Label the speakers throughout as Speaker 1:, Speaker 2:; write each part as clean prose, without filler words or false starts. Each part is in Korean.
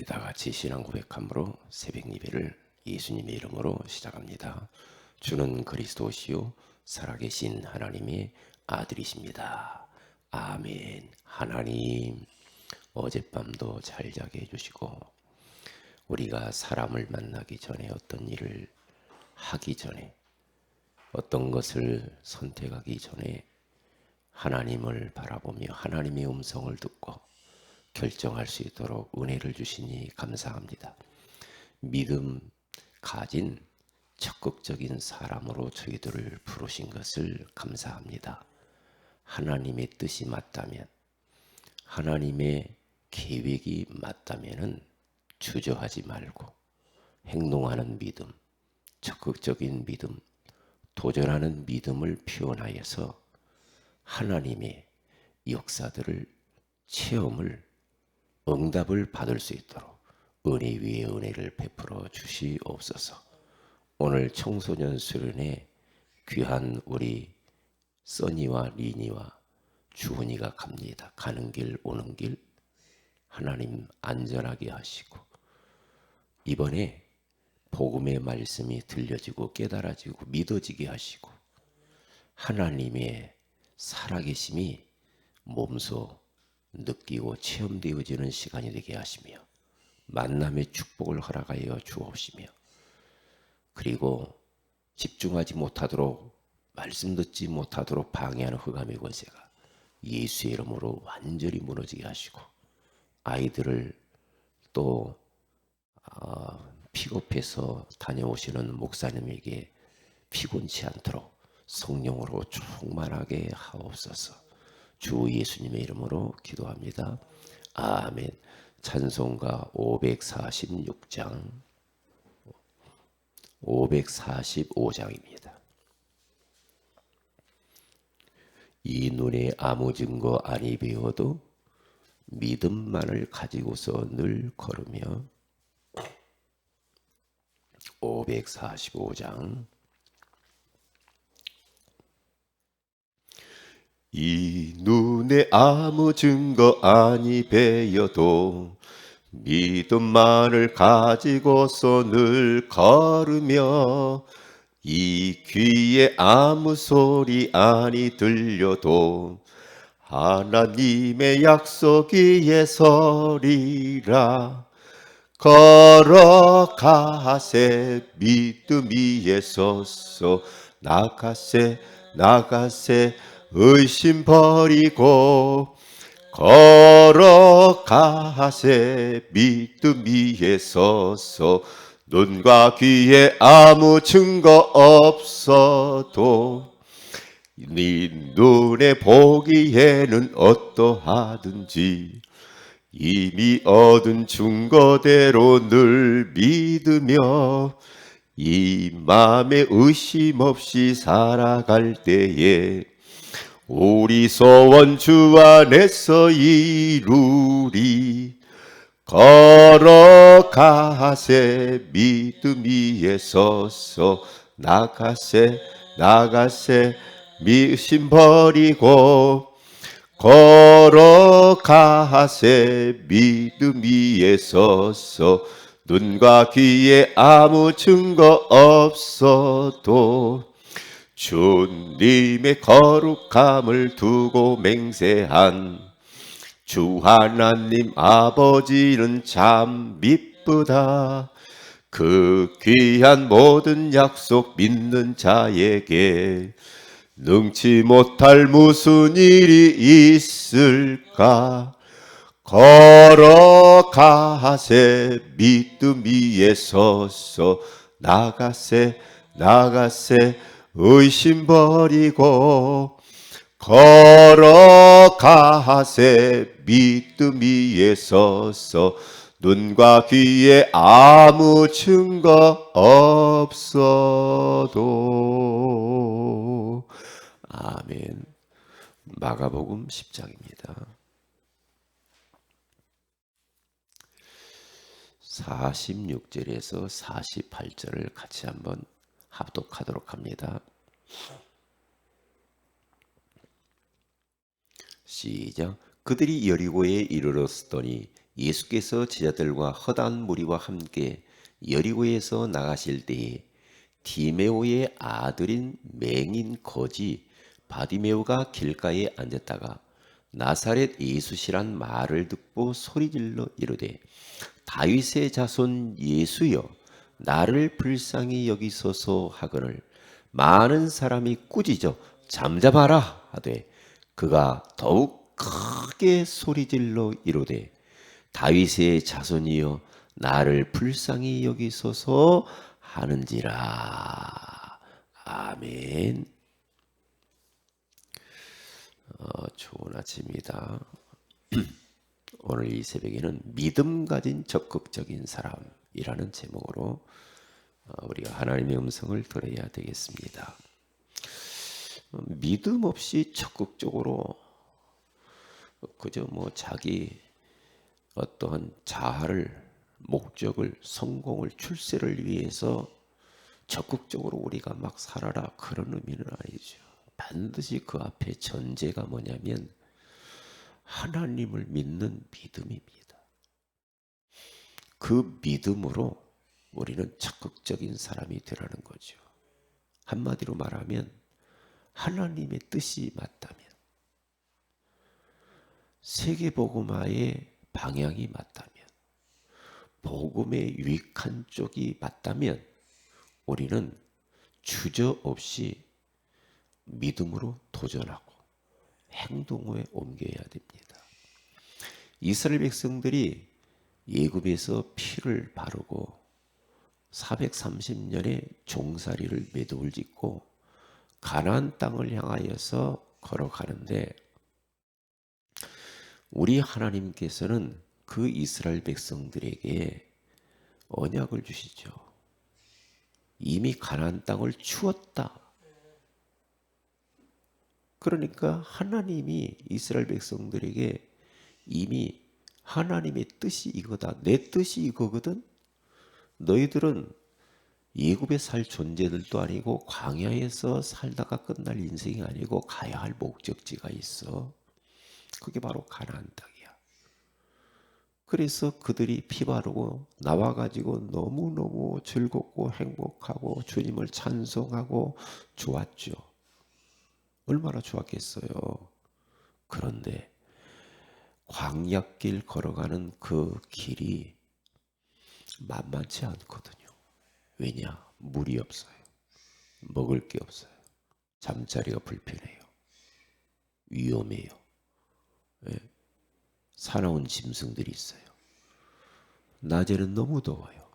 Speaker 1: 다 같이 신앙 고백함으로 새벽 예배를 예수님의 이름으로 시작합니다. 주는 그리스도시요 살아계신 하나님의 아들이십니다. 아멘. 하나님, 어젯밤도 잘 자게 해주시고 우리가 사람을 만나기 전에 어떤 일을 하기 전에 어떤 것을 선택하기 전에 하나님을 바라보며 하나님의 음성을 듣고 결정할 수 있도록 은혜를 주시니 감사합니다. 믿음 가진 적극적인 사람으로 저희들을 부르신 것을 감사합니다. 하나님의 뜻이 맞다면, 하나님의 계획이 맞다면 주저하지 말고 행동하는 믿음, 적극적인 믿음, 도전하는 믿음을 표현하여서 하나님의 역사들을 체험을 응답을 받을 수 있도록 은혜 위에 은혜를 베풀어 주시옵소서. 오늘 청소년 수련회 귀한 우리 써니와 리니와 주은이가 갑니다. 가는 길 오는 길 하나님 안전하게 하시고 이번에 복음의 말씀이 들려지고 깨달아지고 믿어지게 하시고 하나님의 살아계심이 몸소 느끼고 체험되어지는 시간이 되게 하시며 만남의 축복을 허락하여 주옵시며 그리고 집중하지 못하도록 말씀 듣지 못하도록 방해하는 흑암의 권세가 예수의 이름으로 완전히 무너지게 하시고 아이들을 또 픽업해서 다녀오시는 목사님에게 피곤치 않도록 성령으로 충만하게 하옵소서. 주 예수님의 이름으로 기도합니다. 아멘. 찬송가 546장 545장입니다. 이 눈에 아무 증거 아니 배워도 믿음만을 가지고서 늘 걸으며 545장
Speaker 2: 이 눈에 아무 증거 아니 배여도 믿음만을 가지고서 늘 걸으며 이 귀에 아무 소리 아니 들려도 하나님의 약속 위에 서리라. 걸어가세 믿음 위에 서서 나가세 나가세 의심 버리고 걸어가세 믿음 위에 서서 눈과 귀에 아무 증거 없어도 네 눈에 보기에는 어떠하든지 이미 얻은 증거대로 늘 믿으며 이 맘에 의심 없이 살아갈 때에 우리 소원 주 안에서 이루리. 걸어가세 믿음 위에 서서 나가세 나가세 미심 버리고 걸어가세 믿음 위에 서서 눈과 귀에 아무 증거 없어도 주님의 거룩함을 두고 맹세한 주 하나님 아버지는 참 미쁘다. 그 귀한 모든 약속 믿는 자에게 능치 못할 무슨 일이 있을까. 걸어가세 믿음 위에 서서 나가세 나가세 의심 버리고 걸어가세 믿음 위에 서서 눈과 귀에 아무 증거 없어도.
Speaker 1: 아멘. 마가복음 10장입니다. 46절에서 48절을 같이 한번 합독하도록 합니다. 시작. 그들이 여리고에 이르렀더니 예수께서 제자들과 허다한 무리와 함께 여리고에서 나가실 때에 디메오의 아들인 맹인 거지 바디메오가 길가에 앉았다가 나사렛 예수시란 말을 듣고 소리질러 이르되 다윗의 자손 예수여 나를 불쌍히 여기소서 하거늘 많은 사람이 꾸짖어 잠잠하라 하되 그가 더욱 크게 소리질러 이르되 다윗의 자손이여 나를 불쌍히 여기소서 하는지라. 아멘. 좋은 아침입니다. 오늘 이 새벽에는 믿음 가진 적극적인 사람이라는 제목으로 우리가 하나님의 음성을 들어야 되겠습니다. 믿음 없이 적극적으로 그저 자기 어떠한 자아를 목적을 성공을 출세를 위해서 적극적으로 우리가 막 살아라 그런 의미는 아니죠. 반드시 그 앞에 전제가 뭐냐면 하나님을 믿는 믿음입니다. 그 믿음으로 우리는 적극적인 사람이 되라는 거죠. 한마디로 말하면 하나님의 뜻이 맞다면, 세계복음화의 방향이 맞다면, 복음의 유익한 쪽이 맞다면 우리는 주저없이 믿음으로 도전하고 행동에 옮겨야 됩니다. 이스라엘 백성들이 애굽에서 피를 바르고 430년의 종살이를 매듭을 짓고 가나안 땅을 향하여서 걸어가는데 우리 하나님께서는 그 이스라엘 백성들에게 언약을 주시죠. 이미 가나안 땅을 주었다. 그러니까 하나님이 이스라엘 백성들에게 이미 하나님의 뜻이 이거다. 내 뜻이 이거거든. 너희들은 애굽에 살 존재들도 아니고 광야에서 살다가 끝날 인생이 아니고 가야 할 목적지가 있어. 그게 바로 가나안 땅이야. 그래서 그들이 피 바르고 나와가지고 너무너무 즐겁고 행복하고 주님을 찬송하고 좋았죠. 얼마나 좋았겠어요. 그런데 광야길 걸어가는 그 길이 만만치 않거든요. 왜냐? 물이 없어요. 먹을 게 없어요. 잠자리가 불편해요. 위험해요. 사나운 짐승들이 있어요. 낮에는 너무 더워요.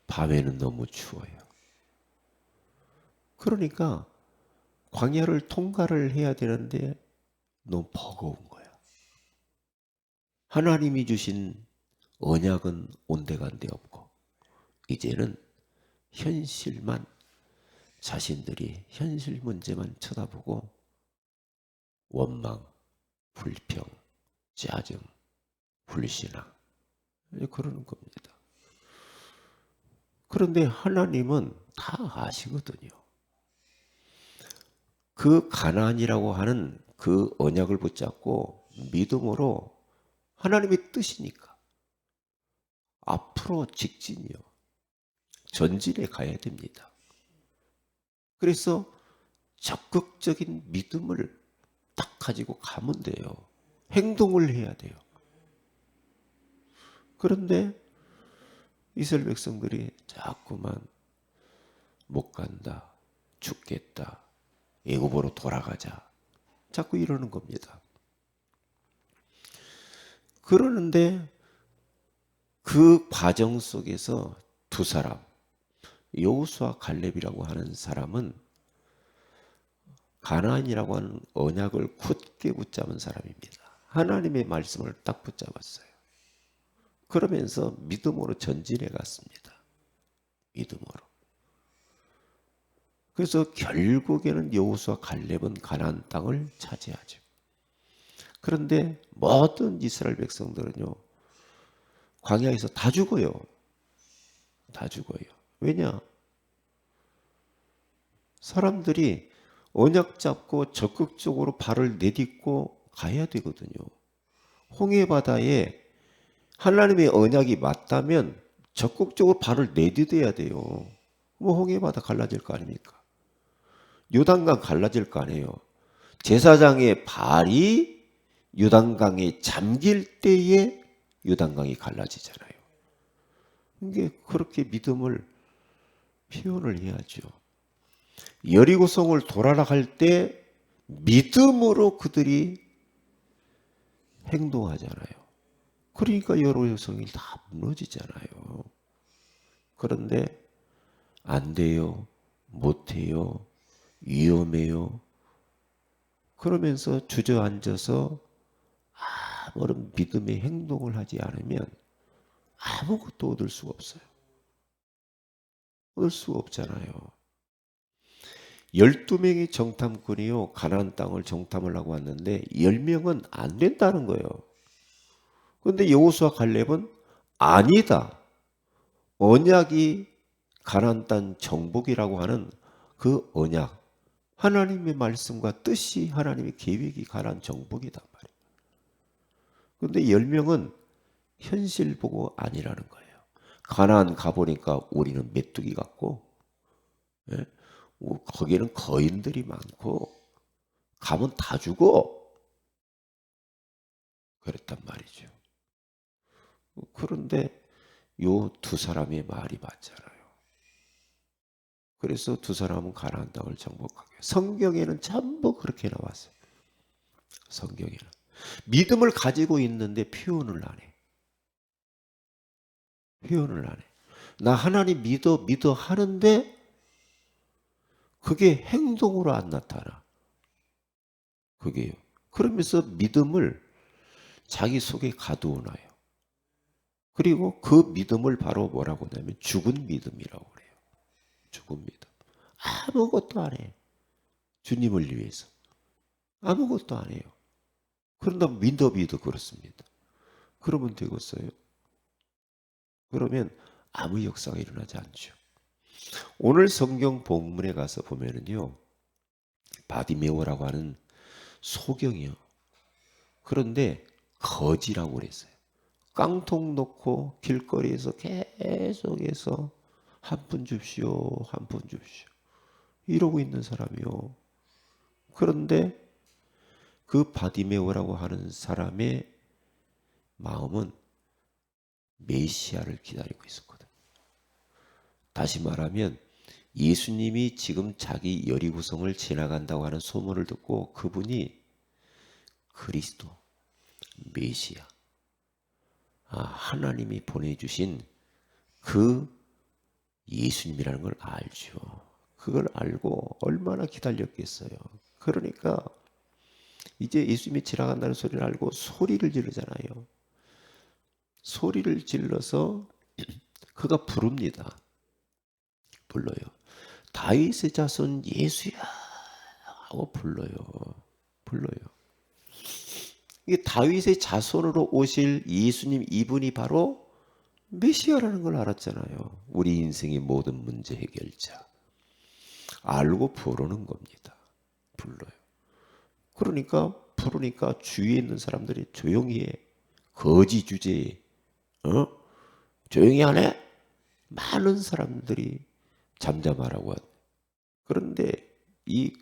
Speaker 1: 밤에는 너무 추워요. 그러니까 광야를 통과를 해야 되는데 너무 버거운 거야. 하나님이 주신 언약은 온데간데 없고 이제는 현실만 자신들이 현실 문제만 쳐다보고 원망, 불평, 짜증, 불신앙 그러는 겁니다. 그런데 하나님은 다 아시거든요. 그 가나안이라고 하는 그 언약을 붙잡고 믿음으로 하나님의 뜻이니까 앞으로 직진이요. 전진해 가야 됩니다. 그래서 적극적인 믿음을 딱 가지고 가면 돼요. 행동을 해야 돼요. 그런데 이스라엘 백성들이 자꾸만 못 간다, 죽겠다, 애굽으로 돌아가자 자꾸 이러는 겁니다. 그러는데 그 과정 속에서 두 사람, 여호수아 갈렙이라고 하는 사람은 가나안이라고 하는 언약을 굳게 붙잡은 사람입니다. 하나님의 말씀을 딱 붙잡았어요. 그러면서 믿음으로 전진해 갔습니다. 믿음으로. 그래서 결국에는 여호수아 갈렙은 가나안 땅을 차지하죠. 그런데 모든 이스라엘 백성들은요, 광야에서 다 죽어요. 다 죽어요. 왜냐? 사람들이 언약 잡고 적극적으로 발을 내딛고 가야 되거든요. 홍해 바다에 하나님의 언약이 맞다면 적극적으로 발을 내디뎌야 돼요. 뭐 홍해바다 갈라질 거 아닙니까? 요단강 갈라질 거 아니에요. 제사장의 발이 요단강에 잠길 때에 요단강이 갈라지잖아요. 이게 그렇게 믿음을 표현을 해야죠. 여리고성을 돌아갈 때 믿음으로 그들이 행동하잖아요. 그러니까 여리고성이 다 무너지잖아요. 그런데 안 돼요, 못해요, 위험해요. 그러면서 주저앉아서 아무런 믿음의 행동을 하지 않으면 아무것도 얻을 수가 없어요. 얻을 수가 없잖아요. 12명의 정탐꾼이요, 가나안 땅을 정탐을 하고 왔는데 10명은 안 된다는 거예요. 그런데 여호수아 갈렙은 아니다. 언약이 가나안 땅 정복이라고 하는 그 언약, 하나님의 말씀과 뜻이, 하나님의 계획이 가나안 정복이단 말이에요. 그런데 10명은 현실 보고 아니라는 거예요. 가나안 가보니까 우리는 메뚜기 같고, 예? 거기는 거인들이 많고 가면 다 죽어. 그랬단 말이죠. 그런데 요 두 사람의 말이 맞잖아요. 그래서 두 사람은 가나안 땅을 정복하게. 성경에는 전부 그렇게 나왔어요. 성경에는. 믿음을 가지고 있는데 표현을 안 해. 표현을 안 해. 나 하나님 믿어 하는데 그게 행동으로 안 나타나. 그게요. 그러면서 믿음을 자기 속에 가두어놔요. 그리고 그 믿음을 바로 뭐라고 하냐면 죽은 믿음이라고 그래요. 죽은 믿음. 아무것도 안 해. 주님을 위해서. 아무것도 안 해요. 그런다 믿어도 그렇습니다. 그러면 되겠어요? 그러면 아무 역사가 일어나지 않죠. 오늘 성경 본문에 가서 보면은요, 바디메오라고 하는 소경이요. 그런데 거지라고 그랬어요. 깡통 놓고 길거리에서 계속해서 한 푼 줍시오, 한 푼 줍시오. 이러고 있는 사람이요. 그런데 그 바디메오라고 하는 사람의 마음은 메시아를 기다리고 있었거든. 다시 말하면 예수님이 지금 자기 여리고성을 지나간다고 하는 소문을 듣고 그분이 그리스도, 메시아, 하나님이 보내주신 그 예수님이라는 걸 알죠. 그걸 알고 얼마나 기다렸겠어요. 그러니까 이제 예수님이 지나간다는 소리를 알고 소리를 지르잖아요. 소리를 질러서 그가 부릅니다. 불러요. 다윗의 자손 예수야 하고 불러요. 불러요. 이게 다윗의 자손으로 오실 예수님, 이분이 바로 메시아라는 걸 알았잖아요. 우리 인생의 모든 문제 해결자. 알고 부르는 겁니다. 불러요. 그러니까 부르니까 주위에 있는 사람들이 조용히 해. 거지 주제에. 조용히 하네? 많은 사람들이 잠잠하라고 하네. 그런데 이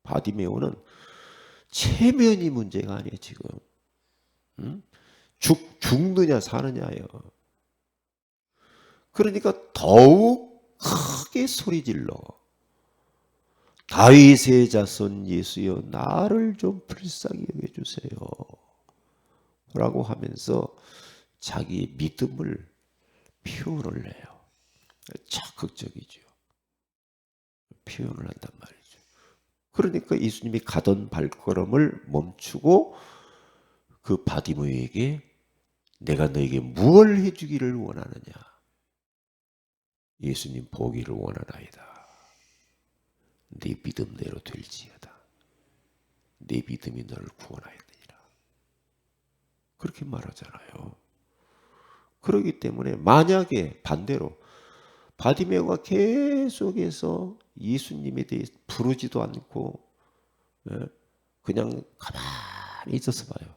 Speaker 1: 바디메오는 체면이 문제가 아니에요, 지금. 죽느냐 사느냐예요. 그러니까 더욱 크게 소리 질러. 다윗의 자손 예수여, 나를 좀 불쌍히 여겨주세요. 라고 하면서 자기 믿음을 표현을 해요. 적극적이죠. 표현을 한단 말이죠. 그러니까 예수님이 가던 발걸음을 멈추고 그 바디모에게 내가 너에게 무엇을 해주기를 원하느냐. 예수님 보기를 원하나이다. 네 믿음대로 될지어다. 네 믿음이 너를 구원하였느니라. 그렇게 말하잖아요. 그렇기 때문에 만약에 반대로 바디메오가 계속해서 예수님에 대해 부르지도 않고 그냥 가만히 있었어 봐요.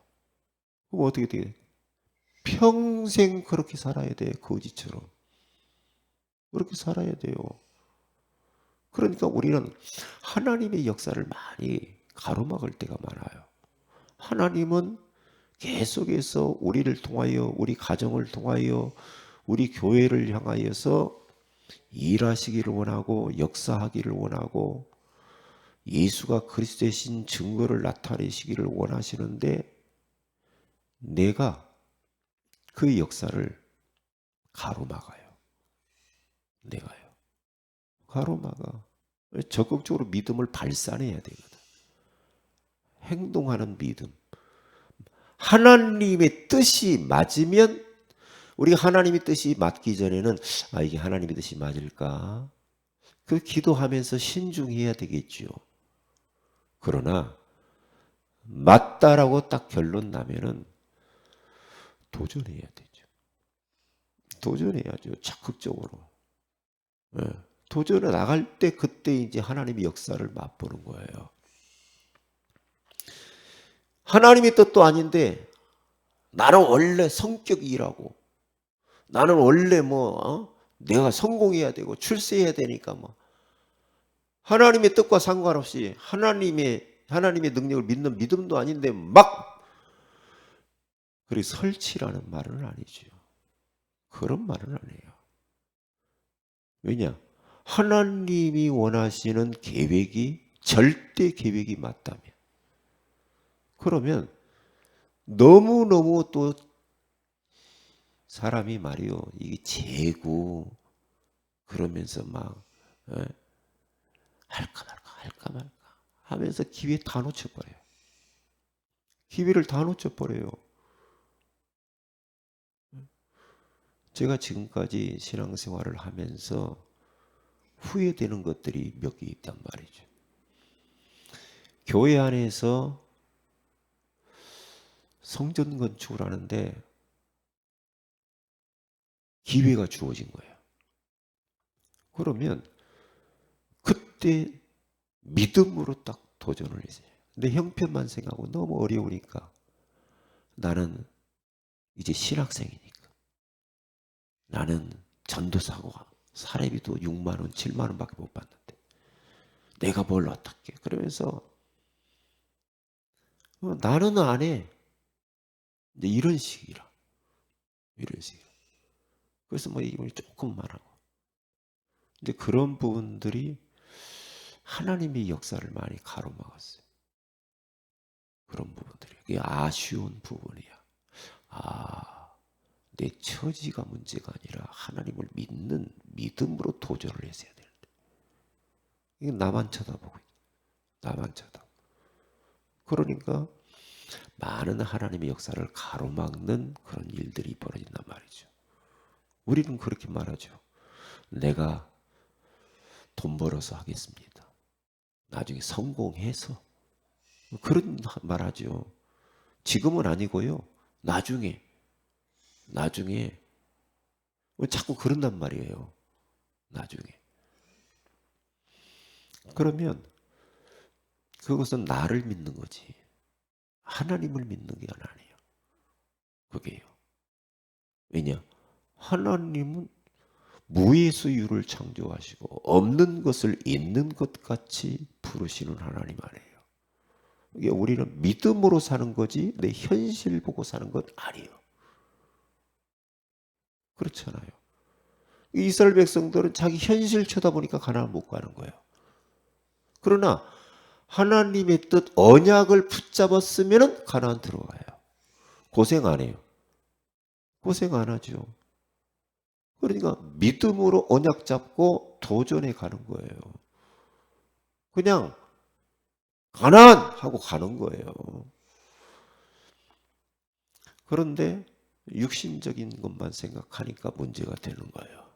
Speaker 1: 그럼 어떻게 돼요? 평생 그렇게 살아야 돼. 거지처럼. 그렇게 살아야 돼요. 그러니까 우리는 하나님의 역사를 많이 가로막을 때가 많아요. 하나님은 계속해서 우리를 통하여, 우리 가정을 통하여, 우리 교회를 향하여서 일하시기를 원하고 역사하기를 원하고 예수가 그리스도의 신 증거를 나타내시기를 원하시는데 내가 그 역사를 가로막아요. 내가요. 가로막아. 적극적으로 믿음을 발산해야 되거든. 행동하는 믿음. 하나님의 뜻이 맞으면 우리가 하나님의 뜻이 맞기 전에는 이게 하나님의 뜻이 맞을까? 그 기도하면서 신중해야 되겠죠. 그러나 맞다라고 딱 결론 나면은 도전해야 되죠. 도전해야죠. 적극적으로. 예. 도전에 나갈 때 그때 이제 하나님의 역사를 맛보는 거예요. 하나님의 뜻도 아닌데 나는 원래 성격이 이라고 나는 원래 내가 성공해야 되고 출세해야 되니까 하나님의 뜻과 상관없이 하나님의 능력을 믿는 믿음도 아닌데 그리 설치라는 말은 아니죠. 그런 말은 아니에요. 왜냐? 하나님이 원하시는 계획이 절대 계획이 맞다면 그러면 너무너무 또 사람이 말이요 이게 재고 그러면서 할까 말까 하면서 기회 다 놓쳐버려요. 기회를 다 놓쳐버려요. 제가 지금까지 신앙생활을 하면서 후회되는 것들이 몇 개 있단 말이죠. 교회 안에서 성전 건축을 하는데 기회가 주어진 거예요. 그러면 그때 믿음으로 딱 도전을 했어요. 근데 형편만 생각하고 너무 어려우니까 나는 이제 신학생이니까 나는 전도사고가 사례비도 6만 원, 7만 원밖에 못 받는데 내가 뭘 어떻게 그러면서 나는 안 해. 이제 이런 식이라. 그래서 이걸 조금 말하고. 근데 그런 부분들이 하나님의 역사를 많이 가로막았어요. 그런 부분들이. 이게 아쉬운 부분이야. 내 처지가 문제가 아니라 하나님을 믿는 믿음으로 도전을 했어야 되는데. 이게 나만 쳐다보고 있어. 나만 쳐다보고. 그러니까 많은 하나님의 역사를 가로막는 그런 일들이 벌어진단 말이죠. 우리는 그렇게 말하죠. 내가 돈 벌어서 하겠습니다. 나중에 성공해서. 그런 말하죠. 지금은 아니고요. 나중에 자꾸 그런단 말이에요. 나중에. 그러면 그것은 나를 믿는 거지. 하나님을 믿는 게 아니에요. 그게요. 왜냐? 하나님은 무에서 유를 창조하시고 없는 것을 있는 것 같이 부르시는 하나님 아니에요. 이게 우리는 믿음으로 사는 거지 내 현실 보고 사는 것 아니에요. 그렇잖아요. 이스라엘 백성들은 자기 현실 쳐다보니까 가나안 못 가는 거예요. 그러나 하나님의 뜻 언약을 붙잡았으면 가나안 들어가요. 고생 안 해요. 고생 안 하죠. 그러니까 믿음으로 언약 잡고 도전해 가는 거예요. 그냥 가나안 하고 가는 거예요. 그런데 육신적인 것만 생각하니까 문제가 되는 거예요.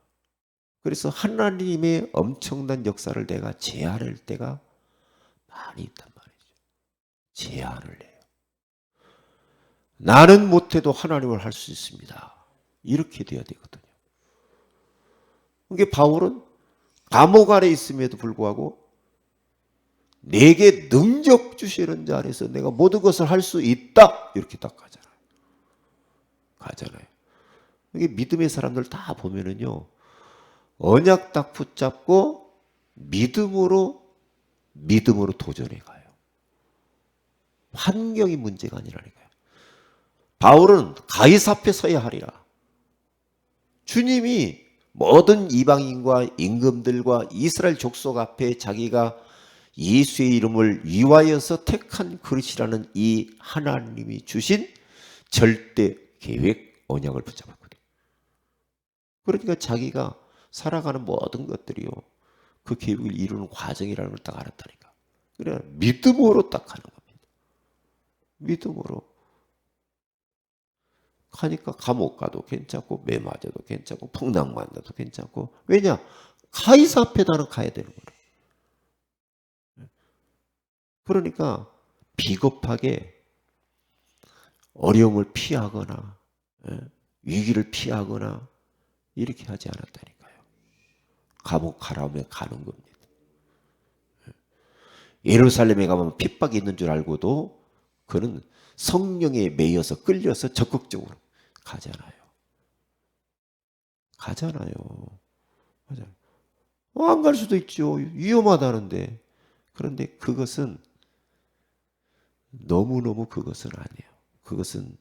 Speaker 1: 그래서 하나님의 엄청난 역사를 내가 제한할 때가 많이 있단 말이죠. 제한을 해요. 나는 못해도 하나님을 할 수 있습니다. 이렇게 돼야 되거든요. 그게 바울은 감옥 안에 있음에도 불구하고 내게 능력 주시는 자 안에서 내가 모든 것을 할 수 있다. 이렇게 딱 하잖아요. 가잖아요. 이게 믿음의 사람들 다 보면은요, 언약 딱 붙잡고 믿음으로 도전해 가요. 환경이 문제가 아니라니까요. 바울은 가이사 앞에 서야 하리라. 주님이 모든 이방인과 임금들과 이스라엘 족속 앞에 자기가 예수의 이름을 위하여서 택한 그릇이라는 이 하나님이 주신 절대 계획 언약을 붙잡았거든요. 그러니까 자기가 살아가는 모든 것들이요, 그 계획을 이루는 과정이라는 걸 딱 알았다니까. 그래 믿음으로 딱 하는 겁니다. 믿음으로 하니까 감옥 가도 괜찮고 매 맞아도 괜찮고 풍랑 만나도 괜찮고. 왜냐? 가이사 앞에 나는 가야 되는 거예요. 그러니까 비겁하게 어려움을 피하거나 위기를 피하거나 이렇게 하지 않았다니까요. 감옥 가라면 가는 겁니다. 예루살렘에 가면 핍박이 있는 줄 알고도 그는 성령에 매여서 끌려서 적극적으로 가잖아요. 맞아요. 안 갈 수도 있죠. 위험하다는데. 그런데 그것은 너무너무 그것은 아니에요. 그것은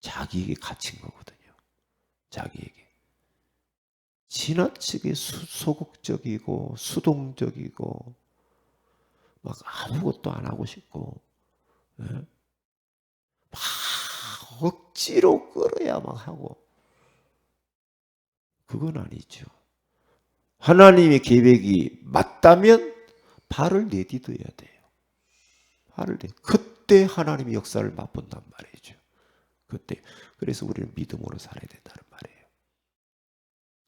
Speaker 1: 자기에게 갇힌 거거든요. 자기에게. 지나치게 소극적이고 수동적이고 막 아무것도 안 하고 싶고 막 억지로 끌어야 막 하고, 그건 아니죠. 하나님의 계획이 맞다면 발을 내디뎌야 돼요. 그때 하나님의 역사를 맛본단 말이죠. 그때. 그래서 우리는 믿음으로 살아야 된다는 말이에요.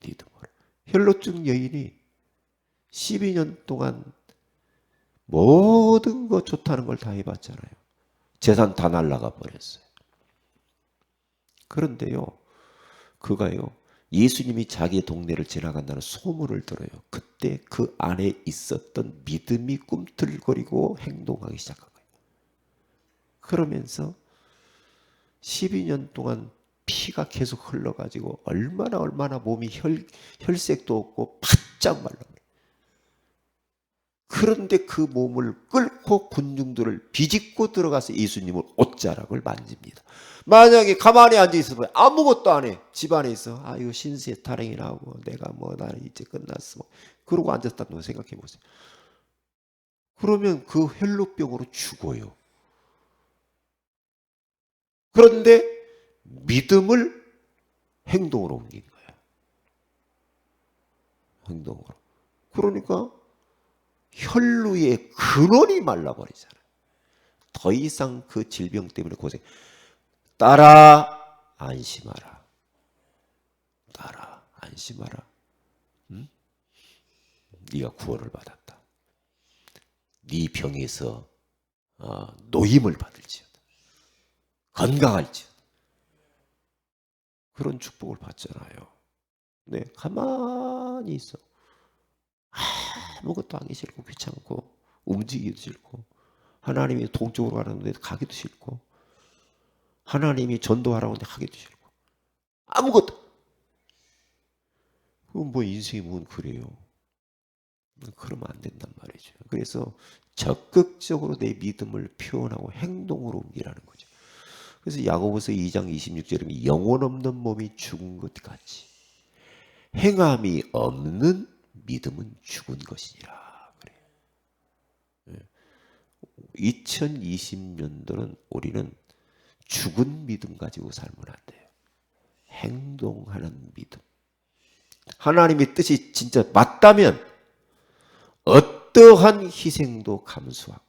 Speaker 1: 믿음으로. 혈루증 여인이 12년 동안 모든 거 좋다는 걸 다 해봤잖아요. 재산 다 날라가 버렸어요. 그런데요, 그가요, 예수님이 자기 동네를 지나간다는 소문을 들어요. 그때 그 안에 있었던 믿음이 꿈틀거리고 행동하기 시작한 거예요. 그러면서 12년 동안 피가 계속 흘러가지고 얼마나 몸이 혈색도 없고 바짝 말라버려요. 그런데 그 몸을 끌고 군중들을 비집고 들어가서 예수님을 옷자락을 만집니다. 만약에 가만히 앉아 있으면 아무것도 안 해. 집안에 있어. 아, 이거 신세 타령이 나오고 내가 나는 이제 끝났어. 그러고 앉았다고 생각해 보세요. 그러면 그 혈루병으로 죽어요. 그런데 믿음을 행동으로 옮긴 거예요. 행동으로. 그러니까 혈루의 근원이 말라버리잖아요. 더 이상 그 질병 때문에 고생. 따라 안심하라. 따라 안심하라. 응? 네가 구원을 받았다. 네 병에서 노임을 받을지어다. 건강할지어다. 그런 축복을 받잖아요. 네, 가만히 있어. 아무것도 하기 싫고 귀찮고 움직이기도 싫고, 하나님이 동쪽으로 가는데 가기도 싫고, 하나님이 전도하라고 하는데 하기도 싫고, 아무것도. 그건 뭐 인생이 뭔 그래요. 그러면 안 된단 말이죠. 그래서 적극적으로 내 믿음을 표현하고 행동으로 옮기라는 거죠. 그래서 야고보서 2장 26절에 영혼 없는 몸이 죽은 것 같이 행함이 없는 믿음은 죽은 것이니라. 그래요. 2020년도는 우리는 죽은 믿음 가지고 살면 안 돼요. 행동하는 믿음. 하나님의 뜻이 진짜 맞다면 어떠한 희생도 감수하고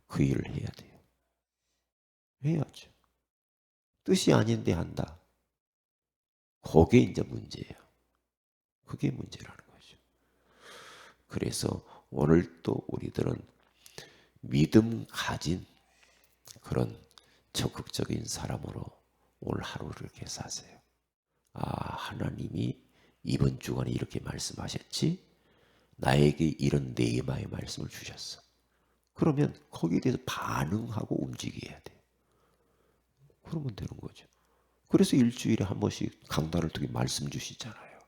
Speaker 1: 그 일을 해야 돼요. 해야죠. 뜻이 아닌데 한다. 그게 이제 문제예요. 그게 문제라는 거죠. 그래서 오늘 또 우리들은 믿음 가진 그런 적극적인 사람으로 오늘 하루를 이렇게 사세요. 아, 하나님이 이번 주간에 이렇게 말씀하셨지? 나에게 이런 네마의 말씀을 주셨어. 그러면 거기에 대해서 반응하고 움직여야 돼요. 그러면 되는 거죠. 그래서 일주일에 한 번씩 강단을 통해 말씀 주시잖아요.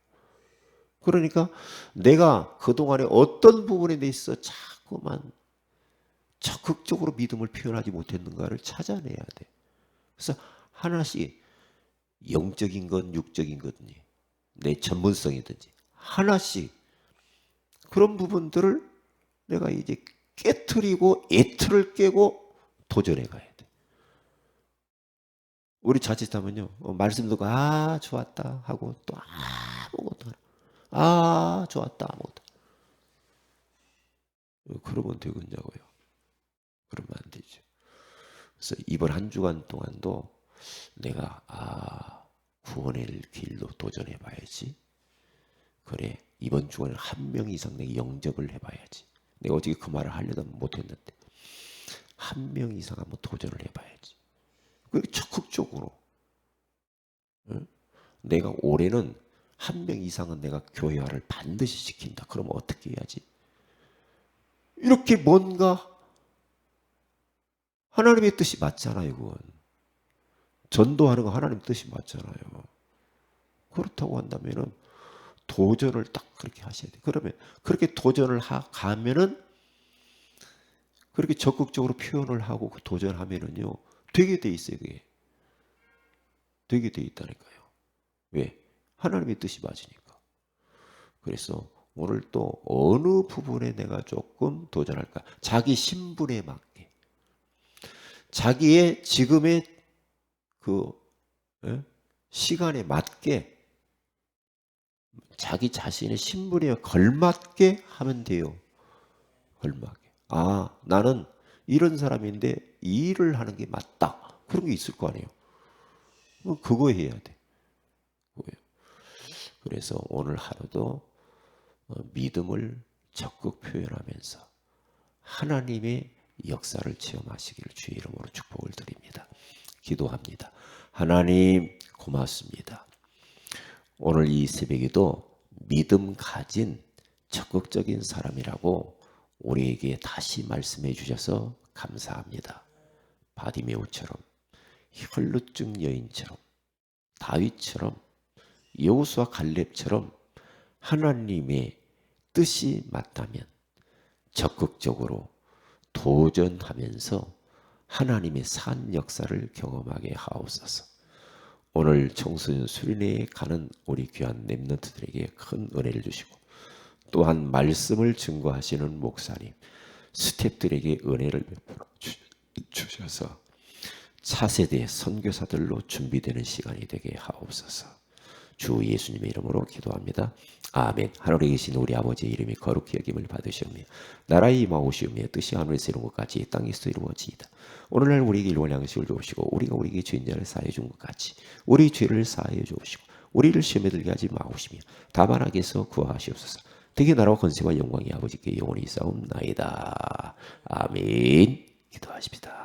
Speaker 1: 그러니까 내가 그동안에 어떤 부분에 대해서 자꾸만 적극적으로 믿음을 표현하지 못했는가를 찾아내야 돼. 그래서 하나씩 영적인 건 육적인 거든지 내 전문성이든지 하나씩 그런 부분들을 내가 이제 깨트리고 애틀을 깨고 도전해 가야 돼. 우리 자칫하면요 말씀 듣고 아 좋았다 하고 또 아무것도 아 좋았다 아무것도 그러면 되겠냐고요. 그러면 안 되죠. 그래서 이번 한 주간 동안도 내가 구원의 길로 도전해 봐야지. 그래 이번 주간에 한 명 이상 내가 영접을 해봐야지. 내가 어저께 그 말을 하려다 못했는데 한 명 이상 한번 도전을 해봐야지. 그렇게 적극적으로 내가 올해는 한 명 이상은 내가 교회화를 반드시 시킨다. 그러면 어떻게 해야지? 이렇게 뭔가 하나님의 뜻이 맞잖아요. 그건 전도하는 거 하나님 뜻이 맞잖아요. 그렇다고 한다면은 도전을 딱 그렇게 하셔야 돼요. 그러면 그렇게 도전을 가면은 그렇게 적극적으로 표현을 하고 그 도전하면은요 되게 돼 있어요. 그게 되게 돼 있다니까요. 왜? 하나님의 뜻이 맞으니까. 그래서 오늘 또 어느 부분에 내가 조금 도전할까? 자기 신분에 맞게, 자기의 지금의 그 시간에 맞게, 자기 자신의 신분에 걸맞게 하면 돼요. 걸맞게. 나는 이런 사람인데 이 일을 하는 게 맞다. 그런 게 있을 거 아니에요. 그거 해야 돼. 그래서 오늘 하루도 믿음을 적극 표현하면서 하나님의 역사를 체험하시기를 주의 이름으로 축복을 드립니다. 기도합니다. 하나님 고맙습니다. 오늘 이 새벽에도 믿음 가진 적극적인 사람이라고 우리에게 다시 말씀해 주셔서 감사합니다. 바디메오처럼, 혈루증 여인처럼, 다윗처럼, 여호수아 갈렙처럼 하나님의 뜻이 맞다면 적극적으로 도전하면서 하나님의 산 역사를 경험하게 하옵소서. 오늘 청소년 수련회에 가는 우리 귀한 렘넌트들에게 큰 은혜를 주시고 또한 말씀을 증거하시는 목사님, 스태프들에게 은혜를 베풀어 주셔서 차세대 선교사들로 준비되는 시간이 되게 하옵소서. 주 예수님의 이름으로 기도합니다. 아멘. 하늘에 계신 우리 아버지의 이름이 거룩히 여김을 받으시오며 나라의 임하오시오며 뜻이 하늘에서 이룬 것 같이 땅에서도 이루어지이다. 오늘날 우리에게 일용 양식을 주옵시고 우리가 우리에게 죄인자를 사하여 준 것 같이 우리 죄를 사하여 주옵시고 우리를 시험에 들게 하지 마옵시며 다만 악에서 구하시옵소서. 되게 나라와 권세와 영광이 아버지께 영원히 있사옵나이다. 아멘. 기도하십시다.